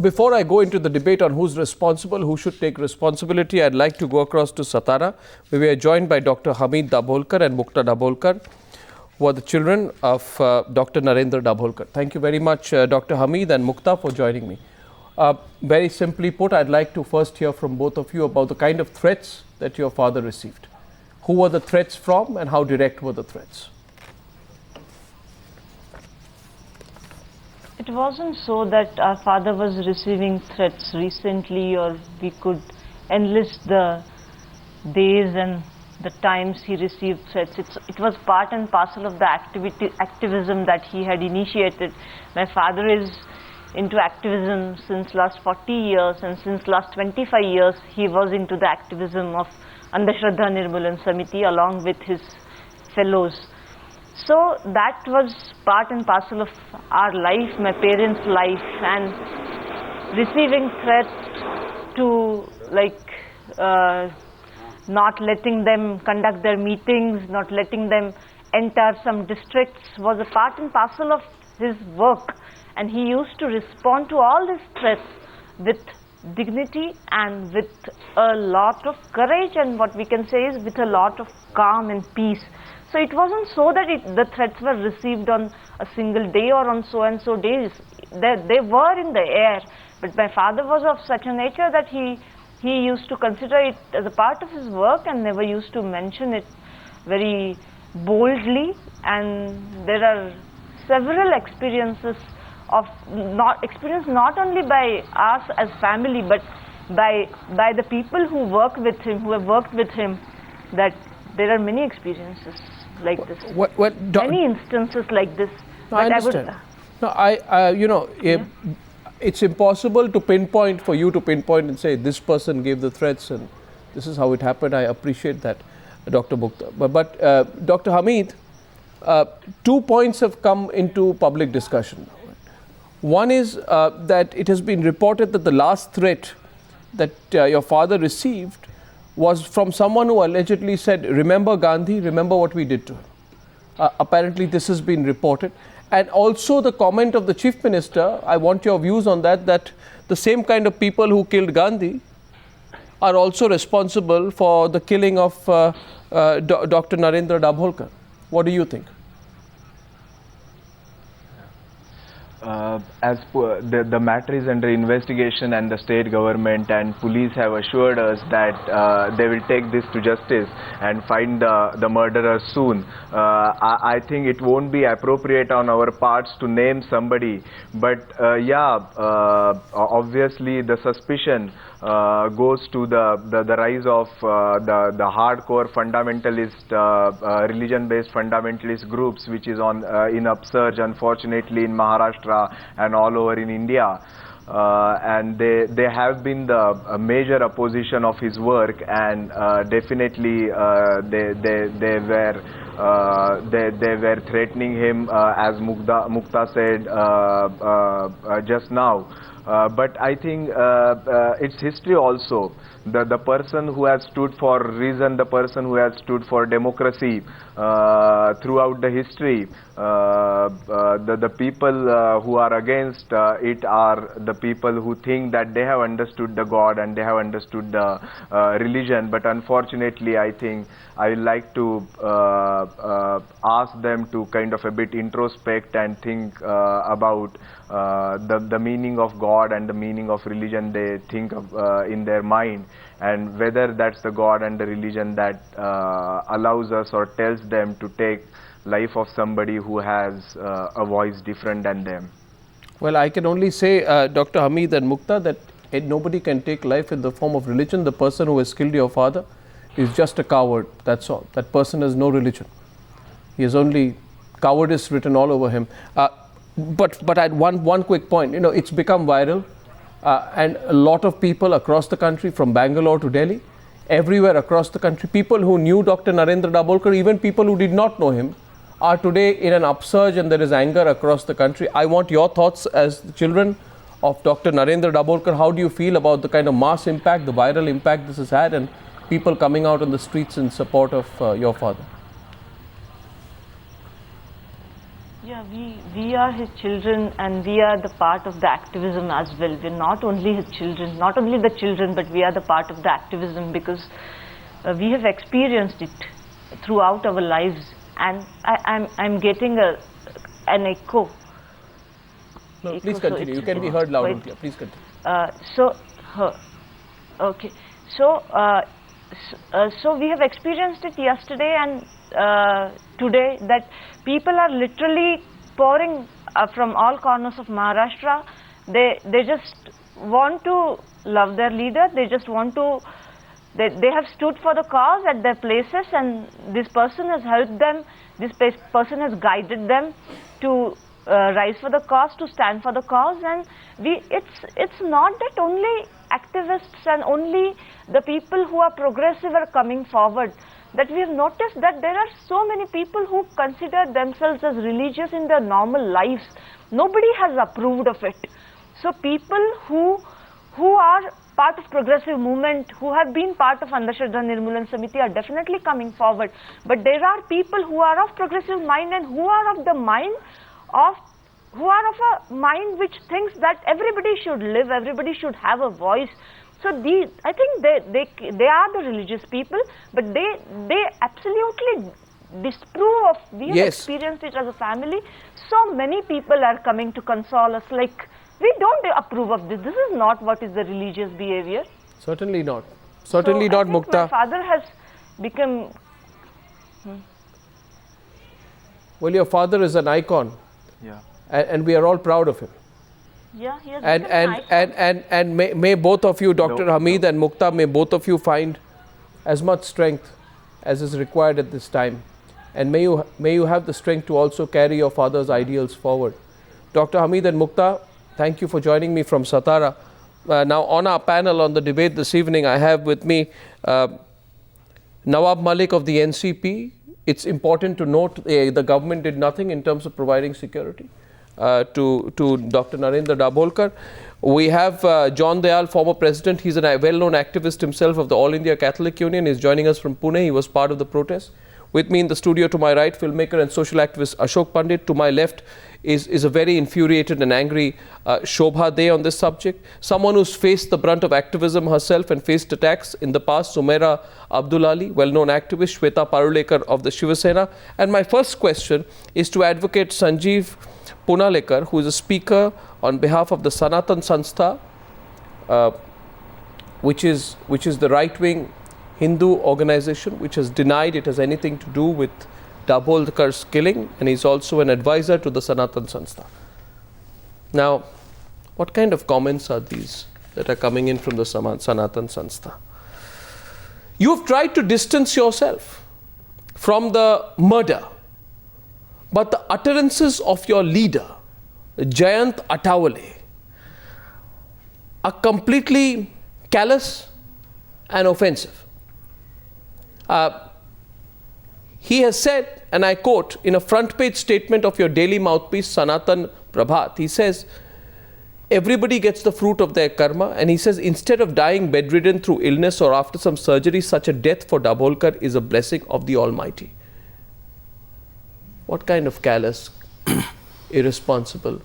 Before I go into the debate on who's responsible, who should take responsibility, I'd like to go across to Satara, where we are joined by Dr. Hamid Dabholkar and Mukta Dabholkar, who are the children of Dr. Narendra Dabholkar. Thank you very much, Dr. Hamid and Mukta, for joining me. Very simply put, I'd like to first hear from both of you about the kind of threats that your father received. Who were the threats from and how direct were the threats? It wasn't so that our father was receiving threats recently, or we could enlist the days and the times he received threats. It was part and parcel of the activism that he had initiated. My father is into activism since last 40 years, and since last 25 years he was into the activism of Andhashraddha Nirmulan Samiti along with his fellows. So that was part and parcel of our life, my parents' life, and receiving threats to not letting them conduct their meetings, not letting them enter some districts was a part and parcel of his work, and he used to respond to all these threats with dignity and with a lot of courage, and what we can say is with a lot of calm and peace. So it wasn't so that the threats were received on a single day or on so and so days. They were in the air, but my father was of such a nature that he used to consider it as a part of his work and never used to mention it very boldly. And there are several experiences not only by us as family, but by the people who work with him, who have worked with him, that there are many experiences like this. Many instances like this. No, I understand. It's impossible to pinpoint, for you to pinpoint and say this person gave the threats and this is how it happened. I appreciate that, Dr. Mukta. But Dr. Hamid, 2 points have come into public discussion. One is that it has been reported that the last threat that your father received was from someone who allegedly said, "Remember Gandhi, remember what we did to him." Apparently this has been reported. And also the comment of the Chief Minister, I want your views on that, that the same kind of people who killed Gandhi are also responsible for the killing of Dr. Narendra Dabholkar. What do you think? The matter is under investigation, and the state government and police have assured us that they will take this to justice and find the murderer soon. I think it won't be appropriate on our parts to name somebody, but obviously the suspicion goes to the rise of the hardcore fundamentalist religion-based fundamentalist groups, which is in upsurge, unfortunately, in Maharashtra and all over in India. And they have been the major opposition of his work, and definitely they were threatening him, as Mukta said just now. But I think it's history also. The person who has stood for reason, the person who has stood for democracy throughout the history, the people who are against it are the people who think that they have understood the God and they have understood the religion. But unfortunately, I think I would like to ask them to kind of a bit introspect and think about the meaning of God and the meaning of religion they think of in their mind, and whether that's the God and the religion that allows us or tells them to take life of somebody who has a voice different than them. Well, I can only say, Dr. Hamid and Mukta, that nobody can take life in the form of religion. The person who has killed your father is just a coward, that's all. That person has no religion. He has only cowardice written all over him. But I had one quick point. It's become viral, and a lot of people across the country, from Bangalore to Delhi, everywhere across the country, people who knew Dr. Narendra Dabholkar, even people who did not know him, are today in an upsurge, and there is anger across the country. I want your thoughts as the children of Dr. Narendra Dabholkar. How do you feel about the kind of mass impact, the viral impact this has had, and people coming out on the streets in support of your father? Yeah, we are his children, and we are the part of the activism as well. We're not only his children, not only the children, but we are the part of the activism, because we have experienced it throughout our lives. And I'm getting an echo. No, please continue. You can be heard loud and clear. Please continue. Okay. So we have experienced it yesterday and today, that people are literally pouring from all corners of Maharashtra. They just want to love their leader. They just want to. They have stood for the cause at their places, and this person has helped them. This person has guided them to rise for the cause, to stand for the cause. And it's not that only activists and only the people who are progressive are coming forward, that we have noticed that there are so many people who consider themselves as religious in their normal lives. Nobody has approved of it. So people who are part of progressive movement, who have been part of Andhashraddha Nirmulan Samiti, are definitely coming forward. But there are people who are of progressive mind and who are of the mind of a mind which thinks that everybody should live, everybody should have a voice. So I think they are the religious people, but they absolutely disprove of. We have experienced it as a family. So many people are coming to console us, like, we don't approve of this. This is not what is the religious behavior. Certainly not. Certainly not, Mukta. My father has become. Well, your father is an icon. Yeah. And we are all proud of him. Yeah, he has become an icon. And may both of you, Dr. Hamid and Mukta, may both of you find as much strength as is required at this time. And may you have the strength to also carry your father's ideals forward. Dr. Hamid and Mukta, thank you for joining me from Satara. Now, on our panel on the debate this evening, I have with me Nawab Malik of the NCP. It's important to note the government did nothing in terms of providing security to Dr. Narendra Dabholkar. We have John Dayal, former president. He's a well-known activist himself of the All India Catholic Union. He's joining us from Pune. He was part of the protest. With me in the studio to my right, filmmaker and social activist Ashok Pandit. To my left is a very infuriated and angry Shobha Dey on this subject. Someone who's faced the brunt of activism herself and faced attacks in the past, Sumaira Abdul Ali, well-known activist, Shweta Parulekar of the Shiva Sena. And my first question is to Advocate Sanjeev Punalekar, who is a speaker on behalf of the Sanatan Sanstha, which is the right-wing Hindu organization which has denied it has anything to do with Dabholkar's killing, and he's also an advisor to the Sanatan Sanstha. Now, what kind of comments are these that are coming in from the Sanatan Sanstha? You've tried to distance yourself from the murder, but the utterances of your leader, Jayant Atawale, are completely callous and offensive. He has said, and I quote, in a front page statement of your daily mouthpiece, Sanatan Prabhat, he says, everybody gets the fruit of their karma, and he says, instead of dying bedridden through illness or after some surgery, such a death for Dabholkar is a blessing of the Almighty. What kind of callous, irresponsible,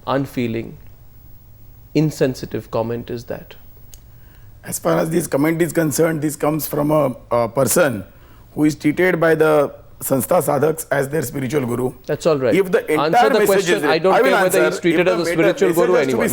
unfeeling, insensitive comment is that? As far as this comment is concerned, this comes from a person who is treated by the Sanstha Sadhaks as their spiritual guru. That's all right. If the entire answer the message question. Is I don't care whether he's treated as a spiritual guru or anyone.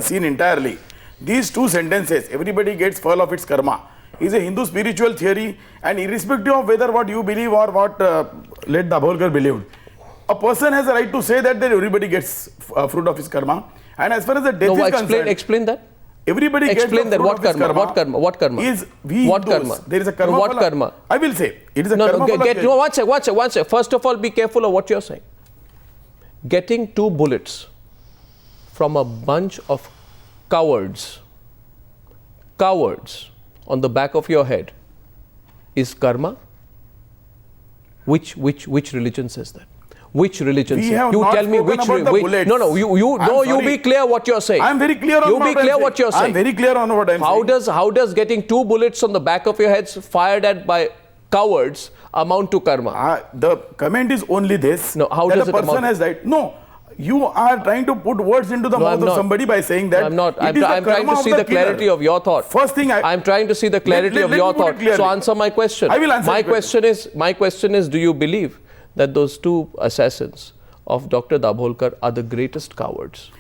Seen entirely. These two sentences, everybody gets full of its karma, is a Hindu spiritual theory, and irrespective of whether what you believe or what late Dabholkar believed, a person has a right to say that everybody gets fruit of his karma. And as far as the death is concerned, explain that. Everybody explain gets that. What karma? What karma? What karma? Is we what Hindus, karma? There is a karma. What karma? I will say it is a karma. One sec. First of all, be careful of what you're saying. Getting 2 bullets from a bunch of cowards on the back of your head is karma. Which religion says that? Which religion says? You tell me which. You be clear what you're saying. I'm very clear on what you're saying. I'm very clear on what I'm saying. How does getting 2 bullets on the back of your heads fired at by cowards amount to karma? The comment is only this. No, how that does a it person amount? has died. No. You are trying to put words into the No, mouth I'm of not. somebody by saying that. No, I'm not. it I'm is the trying karma to of see the clarity killer. of your thought. First thing I'm trying to see the clarity of your let me put it thought. clearly. So answer my question. I will answer my the question. My question is, do you believe that those two assassins of Dr. Dabholkar are the greatest cowards?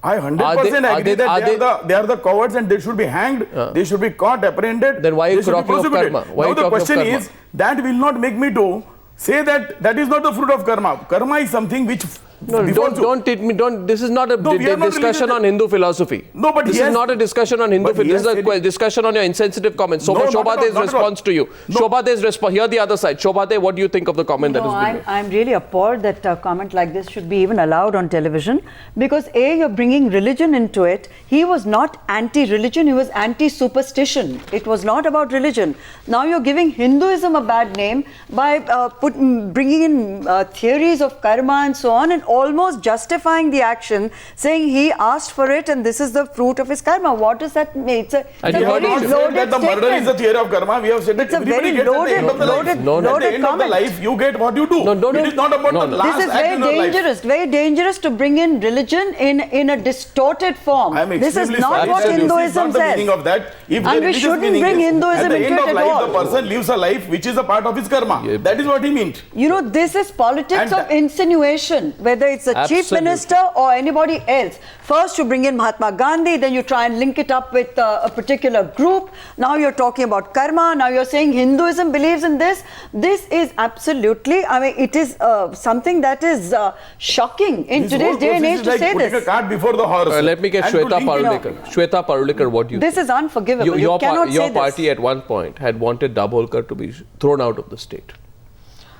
I 100% agree that they are the cowards and they should be hanged. They should be caught, apprehended. Then why are you they should be talking of prosecuted. karma? Why Now are you the talking of question karma? is, that will not make me to say that that is not the fruit of karma. Karma is something which No, don't. This is not a we are not discussion religious. on Hindu philosophy. No, but this he is has- not a discussion on Hindu but he philosophy. This has is a said- discussion on your insensitive comments. So No, for not at all, Shobhade's not at response all. to you. No. Shobhade's response. Here the other side. Shobhade, what do you think of the comment that No, has been made? I'm really appalled that a comment like this should be even allowed on television, because A, you're bringing religion into it. He was not anti-religion, he was anti-superstition. It was not about religion. Now you're giving Hinduism a bad name by bringing in theories of karma and so on, and almost justifying the action, saying he asked for it and this is the fruit of his karma. What does that mean? It's a And We you have very not said loaded that the murder is the statement. theory of karma. We have said that It's a everybody very gets at the end of the life. loaded No, no. At the loaded end of the comment. life, you get what you do. No, don't- It is not about the last This is act very in your life. dangerous, very dangerous to bring in religion in a distorted form. I am This is extremely not sorry, what sir. This is Hinduism not the says. meaning of that. If And the we religious shouldn't meaning bring is, Hinduism at the end into of it at life, all. the person lives a life which is a part of his karma. Yeah. That is what he meant. You know, this is politics And of insinuation, whether it's the chief Absolutely. minister or anybody else. First you bring in Mahatma Gandhi, then you try and link it up with a particular group. Now you're talking about karma. Now you're saying Hinduism believes in this. This is absolutely, I mean, it is something that is shocking in This today's whole day and process age is to like say putting this. a cart before the horse. Let me get And to Shweta link it- Parulekar. Shweta Parulekar, what do you This think? is unforgivable. You Your cannot say party this. at one point had wanted Dabholkar to be thrown out of the state,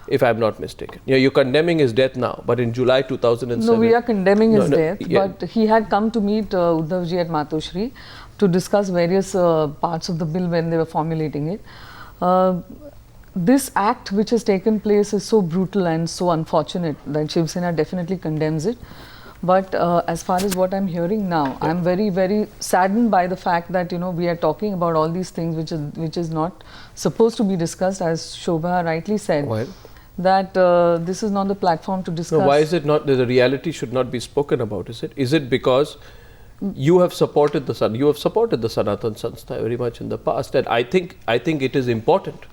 if I'm not mistaken. You're condemning his death now, but in July 2007... No, we are condemning his death, yeah. but he had come to meet Uddhavji at Matoshri to discuss various parts of the bill when they were formulating it. This act which has taken place is so brutal and so unfortunate that Shiv Sena definitely condemns it. But as far as what I'm hearing now, I'm very, very saddened by the fact that, you know, we are talking about all these things which is not supposed to be discussed, as Shobha rightly said. Why? That this is not the platform to discuss. So why is it not that the reality should not be spoken about? Is it? Is it because you have supported the Sanatan Sanstha very much in the past, and I think it is important